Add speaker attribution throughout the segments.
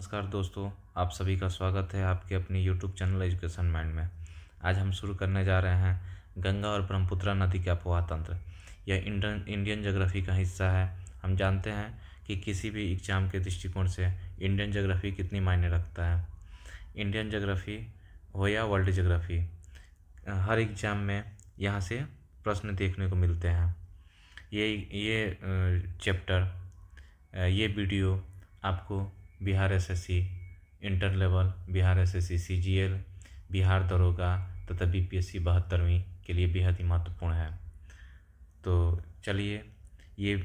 Speaker 1: नमस्कार दोस्तों, आप सभी का स्वागत है आपके अपनी यूट्यूब चैनल एजुकेशन माइंड में। आज हम शुरू करने जा रहे हैं गंगा और ब्रह्मपुत्र नदी का अफवाह तंत्र। यह इंडियन ज्योग्राफी का हिस्सा है। हम जानते हैं कि किसी भी एग्जाम के दृष्टिकोण से इंडियन ज्योग्राफी कितनी मायने रखता है। इंडियन ज्योग्राफी हो या वर्ल्ड ज्योग्राफी, हर एग्जाम में यहाँ से प्रश्न देखने को मिलते हैं। ये चैप्टर, ये वीडियो आपको Bihar SSC, inter level, Bihar SSC CGL, Bihar दरोगा तथा बीपीएससी 72वीं के लिए बेहद ही महत्वपूर्ण है। तो चलिए, ये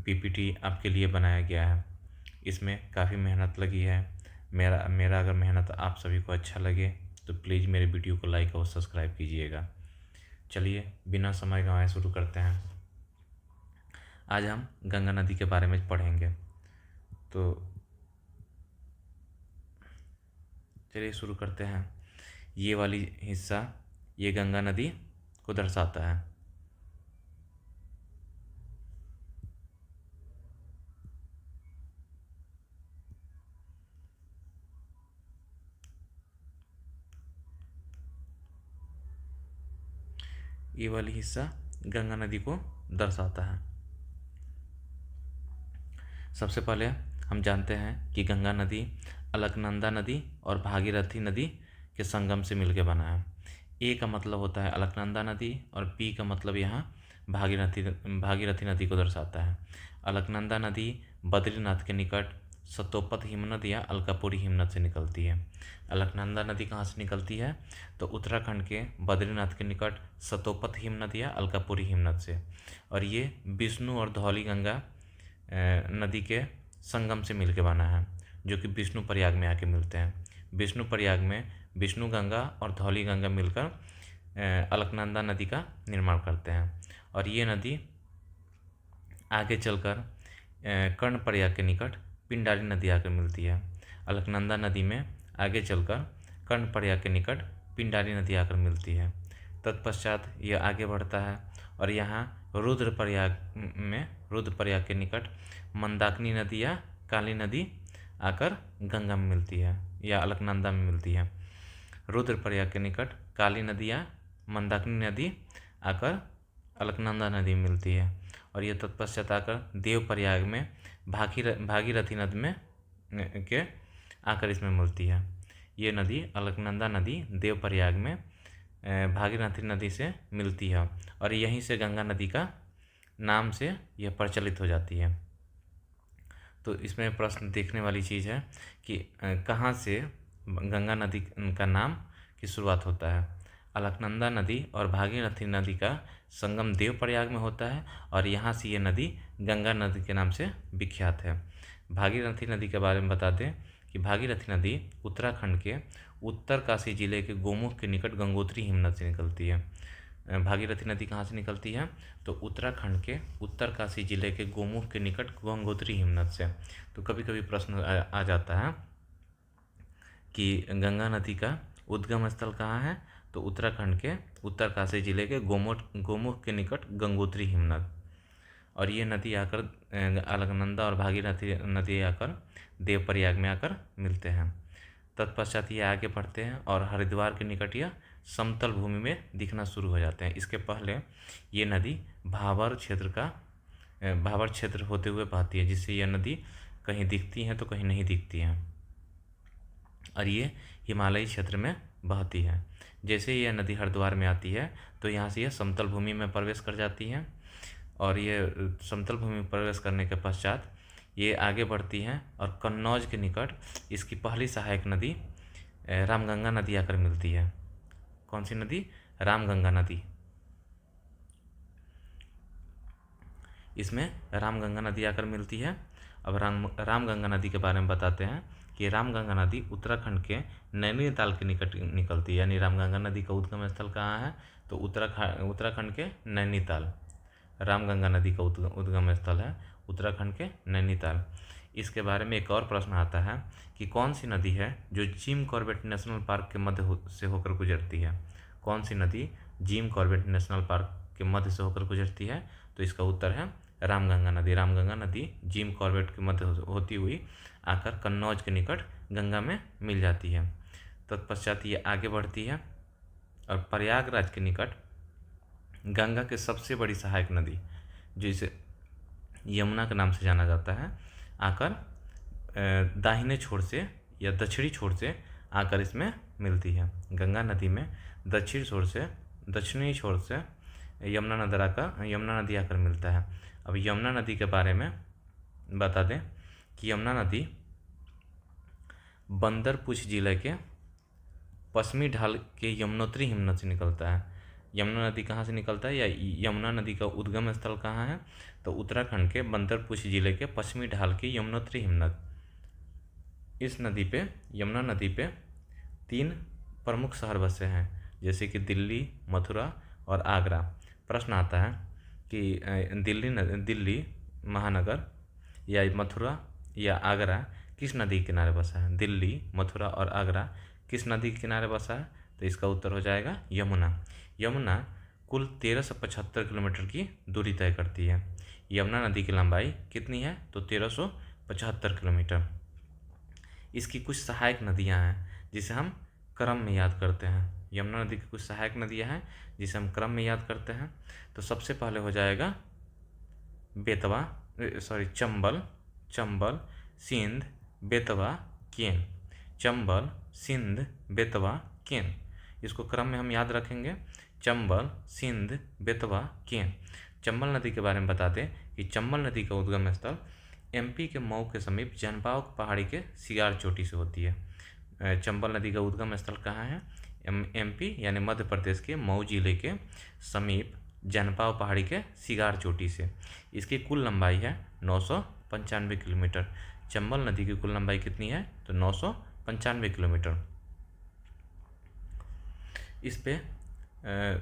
Speaker 1: पीपीटी आपके लिए बनाया गया है। इसमें काफ़ी मेहनत लगी है। मेरा अगर मेहनत आप सभी को अच्छा लगे तो प्लीज़ मेरे वीडियो को लाइक और सब्सक्राइब कीजिएगा। चलिए, बिना समय गंवाए शुरू करते हैं। आज हम गंगा नदी के बारे में पढ़ेंगे। तो चलिए शुरू करते हैं। ये वाली हिस्सा ये गंगा नदी को दर्शाता है। ये वाली हिस्सा गंगा नदी को दर्शाता है। सबसे पहले हम जानते हैं कि गंगा नदी अलकनंदा नदी और भागीरथी नदी के संगम से मिलकर बना है। ए का मतलब होता है अलकनंदा नदी और पी का मतलब यहाँ भागीरथी नदी को दर्शाता है। अलकनंदा नदी बद्रीनाथ के निकट सतोपत हिमनद या अलकापुरी हिमनद से निकलती है। अलकनंदा नदी कहाँ से निकलती है? तो उत्तराखंड के बद्रीनाथ के निकट सतोपत हिमनद या अलकापुरी हिमनद से। और ये विष्णु और धौली गंगा नदी के संगम से मिलके बना है, जो कि विष्णु प्रयाग में आके मिलते हैं। विष्णु प्रयाग में विष्णु गंगा और धौली गंगा मिलकर अलकनंदा नदी का निर्माण करते हैं। और ये नदी आगे चलकर कर्णप्रयाग के निकट पिंडारी नदी आकर मिलती है। अलकनंदा नदी में आगे चलकर कर्णप्रयाग के निकट पिंडारी नदी आकर मिलती है। तत्पश्चात यह आगे बढ़ता है और यहाँ रुद्रप्रयाग के निकट मंदाकिनी नदी या काली नदी आकर गंगा में मिलती है या अलकनंदा में मिलती है। रुद्रप्रयाग के निकट काली नदी या मंदाकिनी नदी आकर अलकनंदा नदी में मिलती है। और यह तत्पश्चात आकर देवप्रयाग में भागीरथी नदी में के आकर इसमें मिलती है। ये नदी अलकनंदा नदी देवप्रयाग में भागीरथी नदी से मिलती है और यहीं से गंगा नदी का नाम से यह प्रचलित हो जाती है। तो इसमें प्रश्न देखने वाली चीज़ है कि कहाँ से गंगा नदी का नाम की शुरुआत होता है। अलकनंदा नदी और भागीरथी नदी का संगम देवप्रयाग में होता है और यहाँ से ये नदी गंगा नदी के नाम से विख्यात है। भागीरथी नदी के बारे में बता दें कि भागीरथी नदी उत्तराखंड के उत्तर काशी जिले के गोमुख के निकट गंगोत्री हिमनद से निकलती है। भागीरथी नदी कहाँ से निकलती है? तो उत्तराखंड के उत्तर काशी जिले के गोमुख के निकट गंगोत्री हिमनद से। तो कभी कभी प्रश्न आ जाता है कि गंगा नदी का उद्गम स्थल कहाँ है? तो उत्तराखंड के उत्तर काशी जिले के गोमुख के निकट गंगोत्री हिमनद। और ये नदी आकर अलकनंदा और भागीरथी नदी आकर देवप्रयाग में आकर मिलते हैं। तत्पश्चात ये आगे बढ़ते हैं और हरिद्वार के निकट यह समतल भूमि में दिखना शुरू हो जाते हैं। इसके पहले ये नदी भाबर क्षेत्र होते हुए बहती है, जिससे यह नदी कहीं दिखती हैं तो कहीं नहीं दिखती हैं। और ये हिमालयी क्षेत्र में बहती है। जैसे यह नदी हरिद्वार में आती है तो यहाँ से यह समतल भूमि में प्रवेश कर जाती है और ये समतल भूमि में प्रवेश करने के पश्चात ये आगे बढ़ती हैं और कन्नौज के निकट इसकी पहली सहायक नदी रामगंगा नदी आकर मिलती है। कौन सी नदी? रामगंगा नदी। इसमें रामगंगा नदी आकर मिलती है। अब रामगंगा नदी के बारे में बताते हैं कि रामगंगा नदी उत्तराखंड के नैनीताल के निकट निकलती है। यानी रामगंगा नदी का उद्गम स्थल कहाँ है? तो उत्तराखंड के नैनीताल। रामगंगा नदी का उद्गम स्थल है उत्तराखंड के नैनीताल। इसके बारे में एक और प्रश्न आता है कि कौन सी नदी है जो जिम कॉर्बेट नेशनल पार्क के मध्य से होकर गुजरती है? कौन सी नदी जिम कॉर्बेट नेशनल पार्क के मध्य से होकर गुजरती है? तो इसका उत्तर है रामगंगा नदी। रामगंगा नदी जिम कॉर्बेट के मध्य होती हुई आकर कन्नौज के निकट गंगा में मिल जाती है। तत्पश्चात ये आगे बढ़ती है और प्रयागराज के निकट गंगा की सबसे बड़ी सहायक नदी, जिसे यमुना के नाम से जाना जाता है, आकर दाहिने छोर से या दक्षिणी छोर से आकर इसमें मिलती है। गंगा नदी में दक्षिणी छोर से यमुना नदी आकर मिलता है। अब यमुना नदी के बारे में बता दें कि यमुना नदी बंदरपूछ जिले के पश्चिमी ढाल के यमुनोत्री हिमनद से निकलता है। यमुना नदी कहाँ से निकलता है या यमुना नदी का उद्गम स्थल कहाँ है? तो उत्तराखंड के बंदरपूछ जिले के पश्चिमी ढाल के यमुनोत्री हिमनद। इस नदी पे, यमुना नदी पे 3 प्रमुख शहर बसे हैं, जैसे कि दिल्ली, मथुरा और आगरा। प्रश्न आता है कि दिल्ली महानगर या मथुरा या आगरा किस नदी के किनारे बसा है? दिल्ली, मथुरा और आगरा किस नदी के किनारे बसा है? तो इसका उत्तर हो जाएगा यमुना। यमुना कुल 1375 किलोमीटर की दूरी तय करती है। यमुना नदी की लंबाई कितनी है? तो 1375 किलोमीटर। इसकी कुछ सहायक नदियां हैं जिसे हम क्रम में याद करते हैं। यमुना नदी की कुछ सहायक नदियां हैं जिसे हम क्रम में याद करते हैं। तो सबसे पहले हो जाएगा चंबल, सिंध, बेतवा, केन। चंबल, सिंध, बेतवा, केन। इसको क्रम में हम याद रखेंगे। चंबल, सिंध, बेतवा, केन। चंबल नदी के बारे में बता दें कि चंबल नदी का उद्गम स्थल एमपी के मऊ के समीप जनपाव पहाड़ी के सिगार चोटी से होती है। चंबल नदी का उद्गम स्थल कहाँ है? एमपी यानी मध्य प्रदेश के मऊ जिले के समीप जनपाव पहाड़ी के सिगार चोटी से। इसकी कुल लंबाई है 995 किलोमीटर। चंबल नदी की कुल लंबाई कितनी है? तो 995 किलोमीटर। इस पे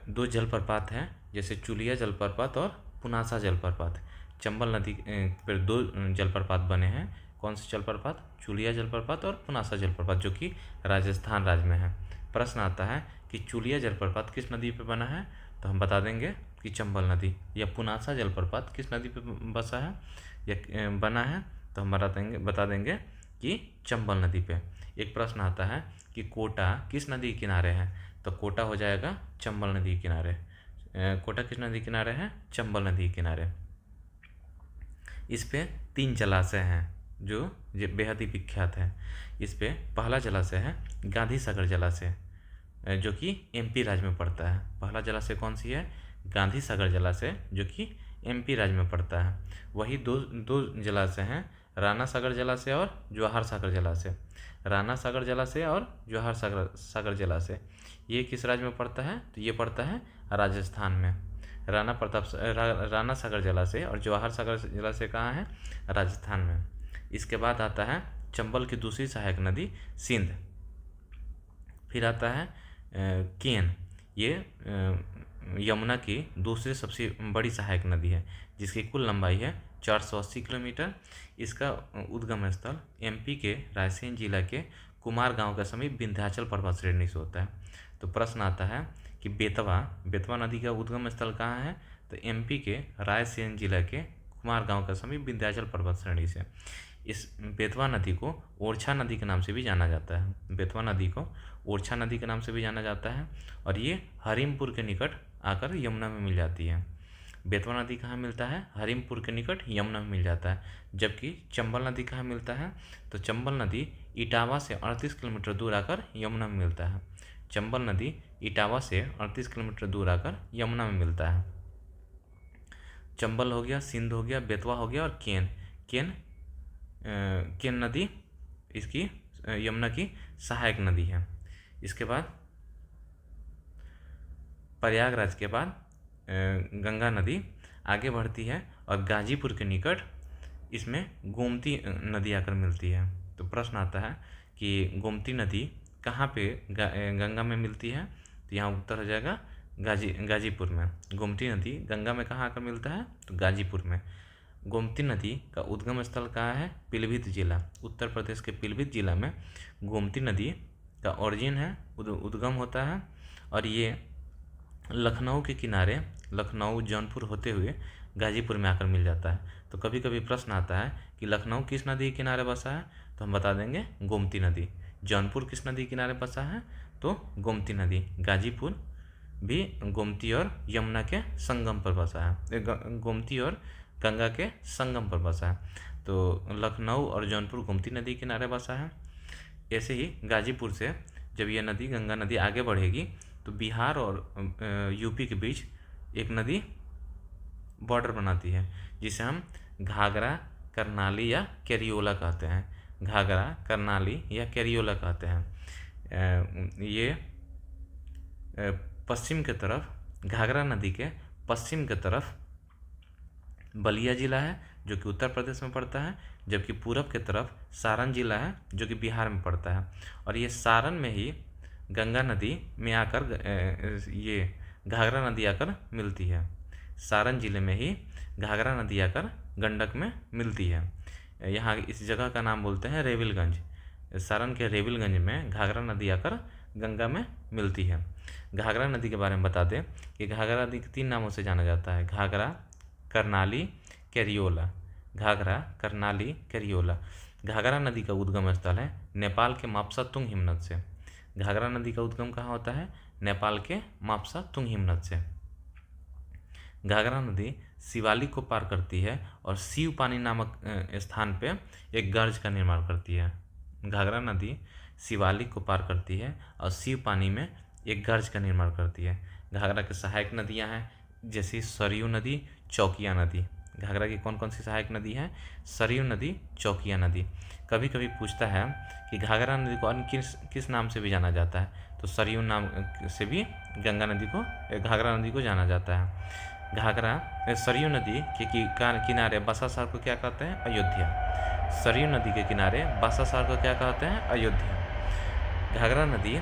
Speaker 1: 2 जलप्रपात हैं, जैसे चुलिया जलप्रपात और पुनासा जलप्रपात। चंबल नदी पर 2 जलप्रपात बने हैं। कौन से जलप्रपात? चुलिया जलप्रपात और पुनासा जलप्रपात, जो कि राजस्थान राज्य में है। प्रश्न आता है कि चुलिया जलप्रपात किस नदी पे बना है? तो हम बता देंगे कि चंबल नदी। या पुनासा जलप्रपात किस नदी पे बसा है या बना है? तो हम बता देंगे कि चंबल नदी पे। एक प्रश्न आता है कि कोटा किस नदी के किनारे है? तो कोटा हो जाएगा चंबल नदी के किनारे। कोटा किस नदी के किनारे है? चंबल नदी के किनारे। इस पे 3 जलाशय हैं जो बेहद ही विख्यात है। इस पे पहला जलाशय है गांधी सागर जलाशय, जो कि एमपी राज्य में पड़ता है। पहला जलाशय कौन सी है? गांधी सागर जलाशय, जो कि एमपी राज्य में पड़ता है। वही दो जलाशय हैं, राणा सागर जलाशय और जवाहर सागर जलाशय। राणा सागर जलाशय और जवाहर सागर जलाशय ये किस राज्य में पड़ता है? तो ये पड़ता है राजस्थान में। राणा सागर जलाशय और जवाहर सागर जलाशय कहाँ है? राजस्थान में। इसके बाद आता है चंबल की दूसरी सहायक नदी सिंध। फिर आता है केन। ये यमुना की दूसरी सबसे बड़ी सहायक नदी है, जिसकी कुल लंबाई है 480 किलोमीटर। इसका उद्गम स्थल एमपी के रायसेन जिला के कुमार गांव के समीप विंध्याचल पर्वत श्रेणी से होता है। तो प्रश्न आता है कि बेतवा नदी का उद्गम स्थल कहाँ है? तो एमपी के रायसेन जिला के कुमार गांव के समीप विंध्याचल पर्वत श्रेणी से। इस बेतवा नदी को ओरछा नदी के नाम से भी जाना जाता है। बेतवा नदी को ओरछा नदी के नाम से भी जाना जाता है और ये हरिमपुर के निकट आकर यमुना में मिल जाती है। बेतवा नदी कहाँ मिलता है? हरिमपुर के निकट यमुना में मिल जाता है। जबकि चंबल नदी कहाँ मिलता है? तो चंबल नदी इटावा से 38 किलोमीटर दूर आकर यमुना में मिलता है। चंबल नदी इटावा से 38 किलोमीटर दूर आकर यमुना में मिलता है। चंबल हो गया, सिंध हो गया, बेतवा हो गया और केन नदी इसकी यमुना की सहायक नदी है। इसके बाद प्रयागराज के बाद गंगा नदी आगे बढ़ती है और गाजीपुर के निकट इसमें गोमती नदी आकर मिलती है। तो प्रश्न आता है कि गोमती नदी कहाँ पे गंगा में मिलती है? तो यहाँ उत्तर हो जाएगा गाजीपुर में। गोमती नदी गंगा में कहाँ आकर मिलता है? तो गाजीपुर में। गोमती नदी का उद्गम स्थल कहाँ है? पीलीभीत जिला। उत्तर प्रदेश के पीलीभीत जिला में गोमती नदी का ओरिजिन है, उद्गम होता है और ये लखनऊ के किनारे, लखनऊ जौनपुर होते हुए गाजीपुर में आकर मिल जाता है। तो कभी कभी प्रश्न आता है कि लखनऊ किस नदी के किनारे बसा है, तो हम बता देंगे गोमती नदी। जौनपुर किस नदी के किनारे बसा है, तो गोमती नदी। गाजीपुर भी गोमती और यमुना के संगम पर बसा है, गोमती और गंगा के संगम पर बसा है। तो लखनऊ और जौनपुर गोमती नदी के किनारे बसा है। ऐसे ही गाजीपुर से जब यह नदी गंगा नदी आगे बढ़ेगी तो बिहार और यूपी के बीच एक नदी बॉर्डर बनाती है, जिसे हम घाघरा, करनाली या कैरियोला कहते हैं। घाघरा, करनाली या कैरियोला कहते हैं। ये पश्चिम के तरफ, घाघरा नदी के पश्चिम के तरफ बलिया जिला है जो कि उत्तर प्रदेश में पड़ता है, जबकि पूरब के तरफ सारण जिला है जो कि बिहार में पड़ता है। और ये सारण में ही गंगा नदी में आकर ये घाघरा नदी आकर मिलती है। सारण जिले में ही घाघरा नदी आकर गंडक में मिलती है। यहाँ इस जगह का नाम बोलते हैं रेविलगंज। सारण के रेविलगंज में घाघरा नदी आकर गंगा में मिलती है। घाघरा नदी के बारे में बता दें कि घाघरा नदी के 3 नामों से जाना जाता है: घाघरा, करनाली, कैरियोला। घाघरा, करनाली, कैरियोला। घाघरा नदी का उद्गम स्थल है नेपाल के मापसा तुंग हिमनद से। घाघरा नदी का उद्गम कहाँ होता है? नेपाल के मापसा तुंग हिमनद से। घाघरा नदी शिवालिक को पार करती है और शिव पानी नामक स्थान पे एक गर्ज का निर्माण करती है। घाघरा नदी शिवालिक को पार करती है और शिव पानी में एक गर्ज का निर्माण करती है। घाघरा के सहायक नदियां हैं जैसे सरयू नदी, चौकिया नदी। घाघरा की कौन कौन सी सहायक नदी है? सरयू नदी, चौकिया नदी। कभी कभी पूछता है कि घाघरा नदी को अन्य किस नाम से भी जाना जाता है, तो सरयू नाम से भी गंगा नदी को, घाघरा नदी को जाना जाता है। घाघरा सरयू नदी के किनारे बसा शहर को क्या कहते हैं? अयोध्या। सरयू नदी के किनारे बसा शहर को क्या कहते हैं? अयोध्या। घाघरा नदी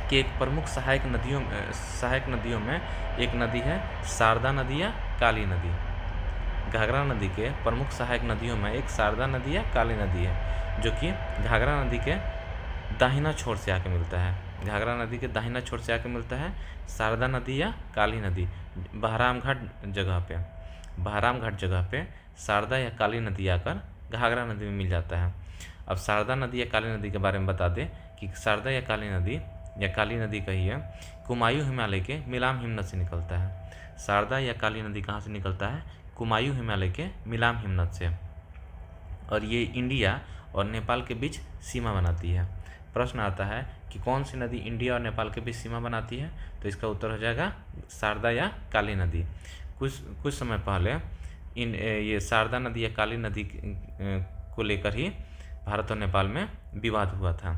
Speaker 1: के एक प्रमुख सहायक नदियों में एक नदी है शारदा नदी या काली नदी। घाघरा नदी के प्रमुख सहायक नदियों में एक शारदा नदी या काली नदी है, जो कि घाघरा नदी के दाहिना छोर से आके मिलता है। घाघरा नदी के दाहिना छोर से आके मिलता है शारदा नदी या काली नदी। बहराम घाट जगह पे शारदा या काली नदी आकर घाघरा नदी में मिल जाता है। अब शारदा नदी या काली नदी के बारे में बता दें कि शारदा या काली नदी कही है कुमायूं हिमालय के मिलाम हिमनद से निकलता है। शारदा या काली नदी कहाँ से निकलता है? कुमायूं हिमालय के मिलाम हिमनद से। और ये इंडिया और नेपाल के बीच सीमा बनाती है। प्रश्न आता है कि कौन सी नदी इंडिया और नेपाल के बीच सीमा बनाती है, तो इसका उत्तर हो जाएगा शारदा या काली नदी। कुछ समय पहले ये शारदा नदी या काली नदी को लेकर ही भारत और नेपाल में विवाद हुआ था।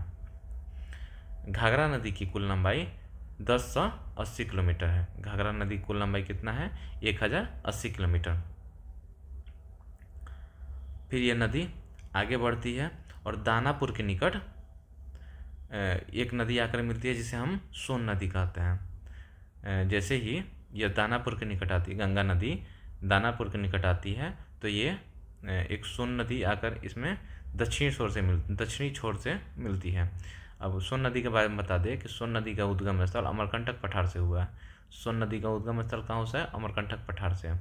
Speaker 1: घाघरा नदी की कुल लंबाई 1080 किलोमीटर है। घाघरा नदी की कुल लंबाई कितना है? 1080 किलोमीटर। फिर यह नदी आगे बढ़ती है और दानापुर के निकट एक नदी आकर मिलती है जिसे हम सोन नदी कहते हैं। जैसे ही यह दानापुर के निकट आती है, गंगा नदी दानापुर के निकट आती है, तो ये एक सोन नदी आकर इसमें दक्षिणी छोर से मिलती है। अब सोन नदी के बारे में बता दें कि सोन नदी का उद्गम स्थल अमरकंटक पठार से हुआ है। सोन नदी का उद्गम स्थल कहाँ से है? अमरकंटक पठार से।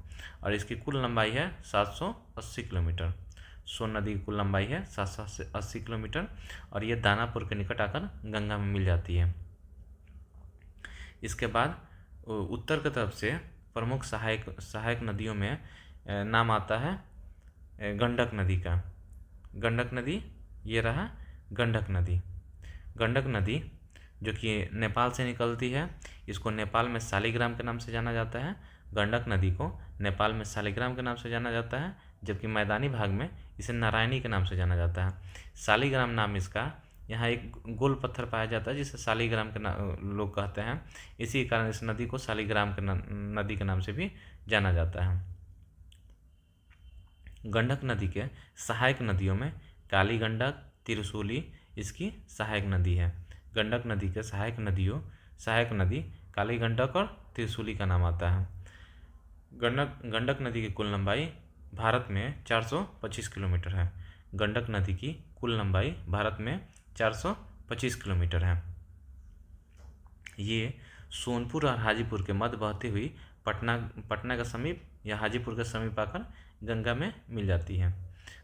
Speaker 1: और इसकी कुल लंबाई है 780 किलोमीटर। सोन नदी की कुल लंबाई है 780 किलोमीटर और ये दानापुर के निकट आकर गंगा में मिल जाती है। इसके बाद उत्तर की तरफ से प्रमुख सहायक नदियों में नाम आता है गंडक नदी का। गंडक नदी ये रहा गंडक नदी। गंडक नदी जो कि नेपाल से निकलती है, इसको नेपाल में शालिग्राम के नाम से जाना जाता है। गंडक नदी को नेपाल में शालिग्राम के नाम से जाना जाता है, जबकि मैदानी भाग में इसे नारायणी के नाम से जाना जाता है। शालिग्राम नाम इसका, यहाँ एक गोल पत्थर पाया जाता है जिसे शालिग्राम के लोग कहते हैं। इसी कारण इस नदी को शालिग्राम के नदी के नाम से भी जाना जाता है। गंडक नदी के सहायक नदियों में काली गंडक, त्रिशूली इसकी सहायक नदी है। गंडक नदी के सहायक नदी काली गंडक और त्रिशूली का नाम आता है। गंडक नदी की कुल लंबाई भारत में 425 किलोमीटर है। गंडक नदी की कुल लंबाई भारत में 425 किलोमीटर है। ये सोनपुर और हाजीपुर के मध्य बहती हुई पटना पटना के समीप या हाजीपुर के समीप आकर गंगा में मिल जाती है।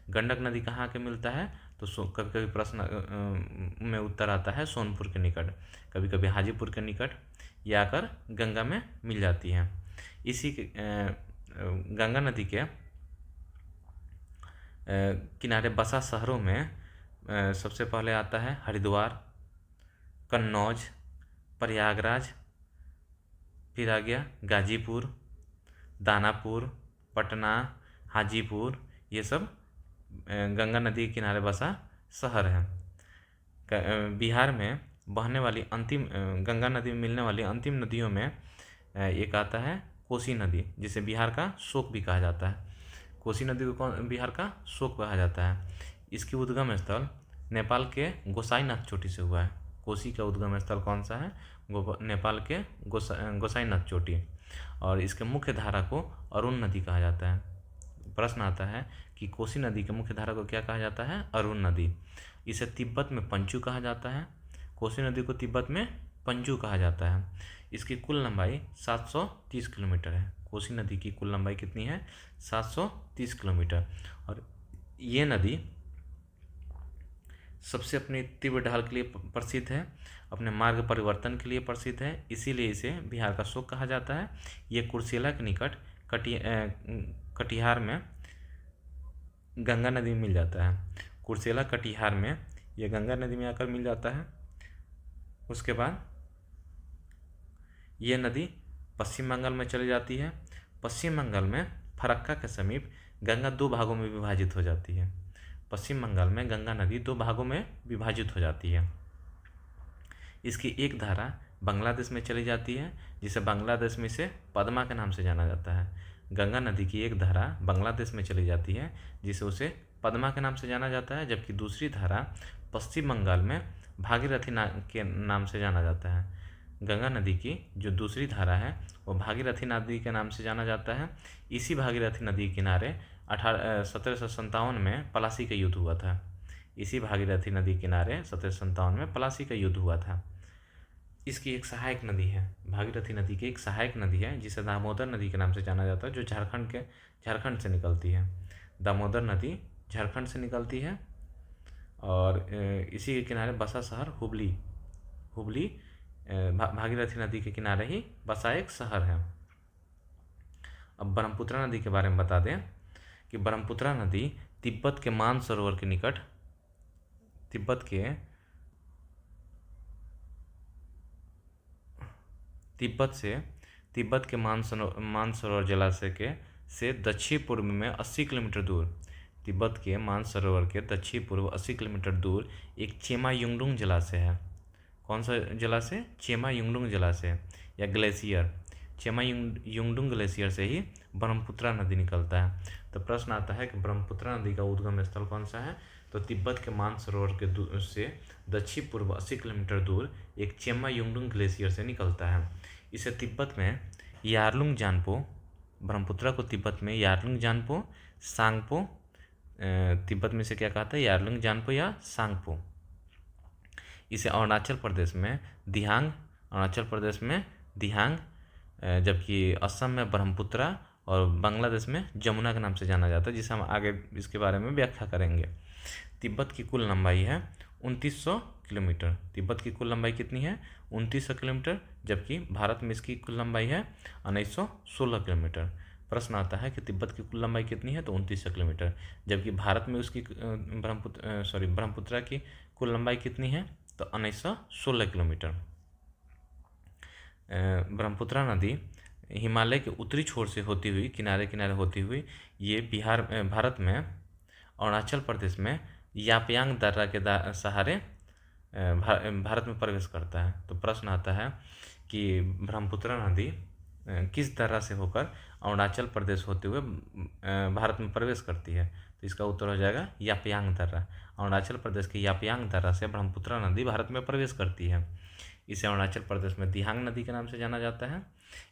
Speaker 1: गंडक नदी कहाँ के मिलता है, तो कभी कभी प्रश्न में उत्तर आता है सोनपुर के निकट, कभी कभी हाजीपुर के निकट, या आकर गंगा में मिल जाती है। इसी के गंगा नदी के किनारे बसा शहरों में सबसे पहले आता है हरिद्वार, कन्नौज, प्रयागराज, फिर आ गया गाजीपुर, दानापुर, पटना, हाजीपुर, ये सब गंगा नदी के किनारे बसा शहर है। बिहार में बहने वाली अंतिम गंगा नदी में मिलने वाली अंतिम नदियों में एक आता है कोसी नदी, जिसे बिहार का शोक भी कहा जाता है। कोसी नदी को बिहार का शोक कहा जाता है। इसकी उद्गम स्थल नेपाल के गोसाईनाथ चोटी से हुआ है। कोसी का उद्गम स्थल कौन सा है, नेपाल के गोसाईनाथ चोटी। और इसके मुख्य धारा को अरुण नदी कहा जाता है। प्रश्न आता है कि कोसी नदी के मुख्य धारा को क्या कहा जाता है, अरुण नदी। इसे तिब्बत में पंचू कहा जाता है। कोसी नदी को तिब्बत में पंचू कहा जाता है। इसकी कुल लंबाई 730 किलोमीटर है। कोसी नदी की कुल लंबाई कितनी है, 730 किलोमीटर। और ये नदी सबसे अपनी तीव्र ढाल के लिए प्रसिद्ध है, अपने मार्ग परिवर्तन के लिए प्रसिद्ध है, इसीलिए इसे बिहार का शोक कहा जाता है। ये कुर्सेला के निकट कटिहार में गंगा नदी में मिल जाता है। कुर्सेला कटिहार में यह गंगा नदी में आकर मिल जाता है। उसके बाद ये नदी पश्चिम बंगाल में चली जाती है। पश्चिम बंगाल में फरक्का के समीप गंगा दो भागों में विभाजित हो जाती है। पश्चिम बंगाल में गंगा नदी दो भागों में विभाजित हो जाती है। इसकी एक धारा बांग्लादेश में चली जाती है, जिसे बांग्लादेश में इसे पद्मा के नाम से जाना जाता है। गंगा नदी की एक धारा बांग्लादेश में चली जाती है, जिसे उसे पद्मा के नाम से जाना जाता है, जबकि दूसरी धारा पश्चिम बंगाल में भागीरथी के नाम से जाना जाता है। गंगा नदी की जो दूसरी धारा है वो भागीरथी नदी के नाम से जाना जाता है। इसी भागीरथी नदी के किनारे 1757 में पलासी का युद्ध हुआ था। इसी भागीरथी नदी के किनारे 1757 में पलासी का युद्ध हुआ था। इसकी एक सहायक नदी है, भागीरथी नदी की एक सहायक नदी है, जिसे दामोदर नदी के नाम से जाना जाता है, जो झारखंड से निकलती है। दामोदर नदी झारखंड से निकलती है। और इसी के किनारे बसा शहर हुबली भागीरथी नदी के किनारे ही बसा एक शहर है। अब ब्रह्मपुत्रा नदी के बारे में बता दें कि ब्रह्मपुत्रा नदी तिब्बत के मानसरोवर के निकट तिब्बत के मानसरोवर जलाशय से दक्षिण पूर्व में 80 किलोमीटर दूर, तिब्बत के मानसरोवर के दक्षिण पूर्व 80 किलोमीटर दूर एक चेमा युंगडुंग जलाशय है। कौन सा जलाशय, चेमा युंगडुंग जलाशय या ग्लेशियर। चेमा युंगडुंग ग्लेशियर से ही ब्रह्मपुत्रा नदी निकलता है। तो प्रश्न आता है कि ब्रह्मपुत्रा नदी का उद्गम स्थल कौन सा है, तो तिब्बत के मानसरोवर के से दक्षिण पूर्व 80 किलोमीटर दूर एक चेमा युंगडुंग ग्लेशियर से निकलता है। इसे तिब्बत में यारलुंग जानपो, ब्रह्मपुत्रा को तिब्बत में यारलुंग जानपो, सांगपो, तिब्बत में से क्या कहता है, यारलुंग जानपो या सांगपो। इसे अरुणाचल प्रदेश में दिहांग, जबकि असम में ब्रह्मपुत्रा और बांग्लादेश में जमुना के नाम से जाना जाता है, जिसे हम आगे इसके बारे में व्याख्या करेंगे। तिब्बत की कुल लंबाई है 2900 किलोमीटर। तिब्बत की कुल लंबाई कितनी है, 2900 किलोमीटर, जबकि भारत में इसकी कुल लंबाई है 1916 किलोमीटर। प्रश्न आता है कि तिब्बत की कुल लंबाई कितनी है, तो 2900 किलोमीटर, जबकि भारत में उसकी ब्रह्मपुत्रा की कुल लंबाई कितनी है, तो 1916 किलोमीटर। ब्रह्मपुत्रा नदी हिमालय के उत्तरी छोर से होती हुई किनारे होती हुई ये भारत में अरुणाचल प्रदेश में यापयांग दर्रा के सहारे भारत में प्रवेश करता है। तो प्रश्न आता है कि ब्रह्मपुत्रा नदी किस दर्रा से होकर अरुणाचल प्रदेश होते हुए भारत में प्रवेश करती है, तो इसका उत्तर हो जाएगा यापयांग दर्रा। अरुणाचल प्रदेश के यापयांग दर्रा से ब्रह्मपुत्रा नदी भारत में प्रवेश करती है। इसे अरुणाचल प्रदेश में दिहांग नदी के नाम से जाना जाता है।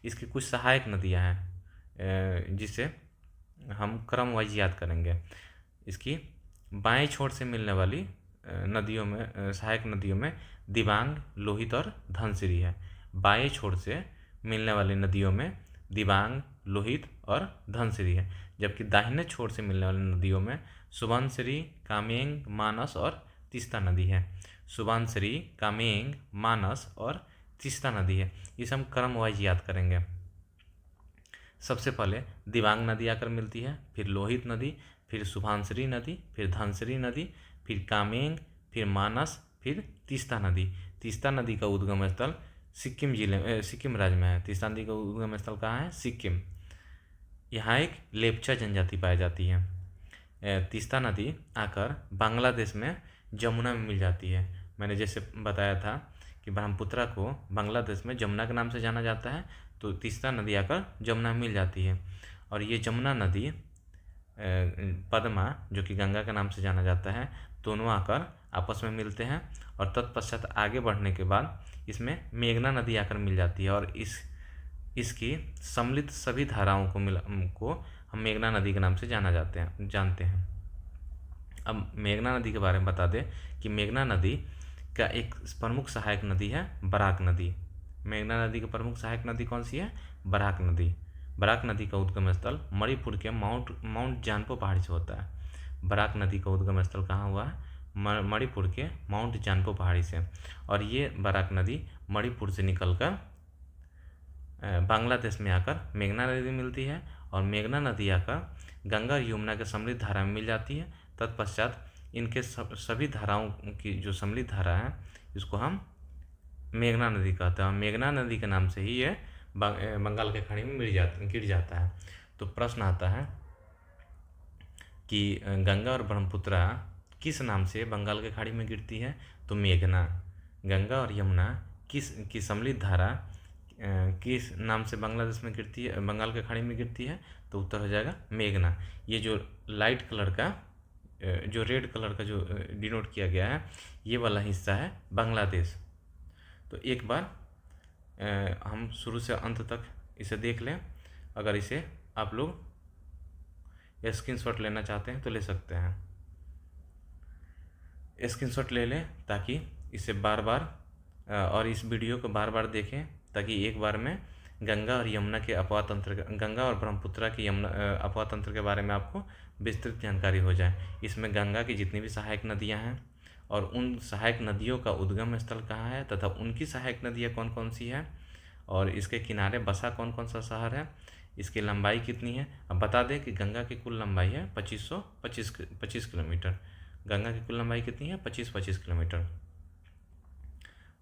Speaker 1: इसकी कुछ सहायक नदियां हैं, जिसे हम क्रम वाइज याद करेंगे। इसकी बाएं छोर से मिलने वाली नदियों में, सहायक नदियों में दिबांग, लोहित और धनसिरी है। बाएं छोर से मिलने वाली नदियों में दिबांग, लोहित और धनसिरी है। जबकि दाहिने छोर से मिलने वाली नदियों में सुबनसिरी, कामेंग, मानस और तीस्ता नदी है। सुबनसिरी, कामेंग, मानस और तीस्ता नदी है। इसे हम क्रम वाइज याद करेंगे। सबसे पहले दिबांग नदी आकर मिलती है, फिर लोहित नदी, फिर सुबनसिरी नदी, फिर धनसिरी नदी, फिर कामेंग, फिर मानस, फिर तीस्ता नदी। तीस्ता नदी का उद्गम स्थल सिक्किम राज्य में है। तीस्ता नदी का उद्गम स्थल कहाँ है? सिक्किम। यहाँ एक लेप्चा जनजाति पाई जाती है। तीस्ता नदी आकर बांग्लादेश में जमुना में मिल जाती है। मैंने जैसे बताया था कि ब्रह्मपुत्रा को बांग्लादेश में जमुना के नाम से जाना जाता है, तो तीस्ता नदी आकर जमुना में मिल जाती है। और ये जमुना नदी पद्मा, जो कि गंगा के नाम से जाना जाता है, दोनों आकर आपस में मिलते हैं। और तत्पश्चात आगे बढ़ने के बाद इसमें मेघना नदी आकर मिल जाती है, और इसकी सम्मिलित सभी धाराओं को हम मेघना नदी के नाम से जानते हैं। अब मेघना नदी के बारे में बता दें कि मेघना नदी का एक प्रमुख सहायक नदी है बराक नदी। मेघना नदी की प्रमुख सहायक नदी कौन सी है? बराक नदी। बराक नदी का उद्गम स्थल मणिपुर के माउंट जानपो पहाड़ी से होता है। बराक नदी का उद्गम स्थल कहाँ हुआ है? मणिपुर के माउंट जानपो पहाड़ी से। और ये बराक नदी मणिपुर से निकलकर बांग्लादेश में आकर मेघना नदी मिलती है, और मेघना नदी आकर गंगा और यमुना के सम्मिलित धारा में मिल जाती है। तत्पश्चात इनके सभी धाराओं की जो सम्मिलित धारा है, इसको हम मेघना नदी कहते हैं। और मेघना नदी के नाम से ही ये बंगाल के खाड़ी में गिर जाता है। तो प्रश्न आता है कि गंगा और ब्रह्मपुत्रा किस नाम से बंगाल के खाड़ी में गिरती है? तो मेघना। गंगा और यमुना की सम्मिलित धारा किस नाम से बांग्लादेश में गिरती है, बंगाल के खाड़ी में गिरती है? तो उत्तर हो जाएगा मेघना। ये जो लाइट कलर का, जो रेड कलर का जो डिनोट किया गया है, ये वाला हिस्सा है बांग्लादेश। तो एक बार हम शुरू से अंत तक इसे देख लें। अगर इसे आप लोग स्क्रीनशॉट लेना चाहते हैं तो ले सकते हैं। स्क्रीनशॉट ले लें ताकि इसे बार बार और इस वीडियो को बार बार देखें, ताकि एक बार में गंगा और यमुना के अपवाह तंत्र, गंगा और ब्रह्मपुत्रा की अपवाह तंत्र के बारे में आपको विस्तृत जानकारी हो जाए। इसमें गंगा की जितनी भी सहायक नदियां हैं और उन सहायक नदियों का उद्गम स्थल कहाँ है, तथा उनकी सहायक नदियाँ कौन कौन सी हैं, और इसके किनारे बसा कौन कौन सा शहर है, इसकी लंबाई कितनी है। अब बता दें कि गंगा की कुल लंबाई है 25 किलोमीटर। गंगा की कुल लंबाई कितनी है? 25 किलोमीटर।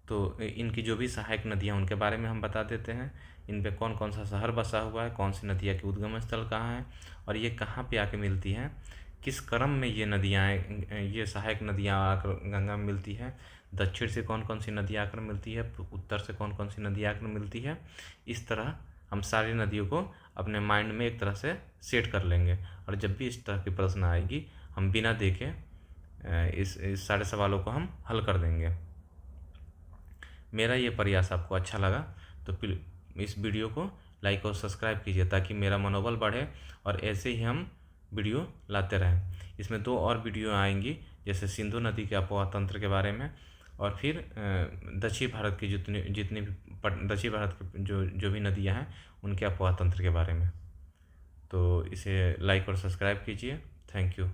Speaker 1: तो इनकी जो भी सहायक नदियाँ उनके बारे में हम बता देते हैं। इन पे कौन कौन सा शहर बसा हुआ है, कौन सी नदियाँ के उद्गम स्थल कहाँ है, और ये कहाँ पे आके मिलती हैं, किस क्रम में ये नदियाँ, ये सहायक नदियाँ आकर गंगा में मिलती है, दक्षिण से कौन कौन सी नदियाँ आकर मिलती है, उत्तर से कौन कौन सी नदियाँ आकर मिलती है। इस तरह हम सारी नदियों को अपने माइंड में एक तरह से सेट कर लेंगे, और जब भी इस तरह की प्रश्न आएगी हम बिना देखे इस सारे सवालों को हम हल कर देंगे। मेरा ये प्रयास आपको अच्छा लगा तो इस वीडियो को लाइक और सब्सक्राइब कीजिए, ताकि मेरा मनोबल बढ़े और ऐसे ही हम वीडियो लाते रहें। इसमें 2 और वीडियो आएंगी, जैसे सिंधु नदी के अपवाह तंत्र के बारे में, और फिर दक्षिण भारत की जितनी भी दक्षिण भारत की जो भी नदियां हैं उनके अपवाह तंत्र के बारे में। तो इसे लाइक और सब्सक्राइब कीजिए। Thank you.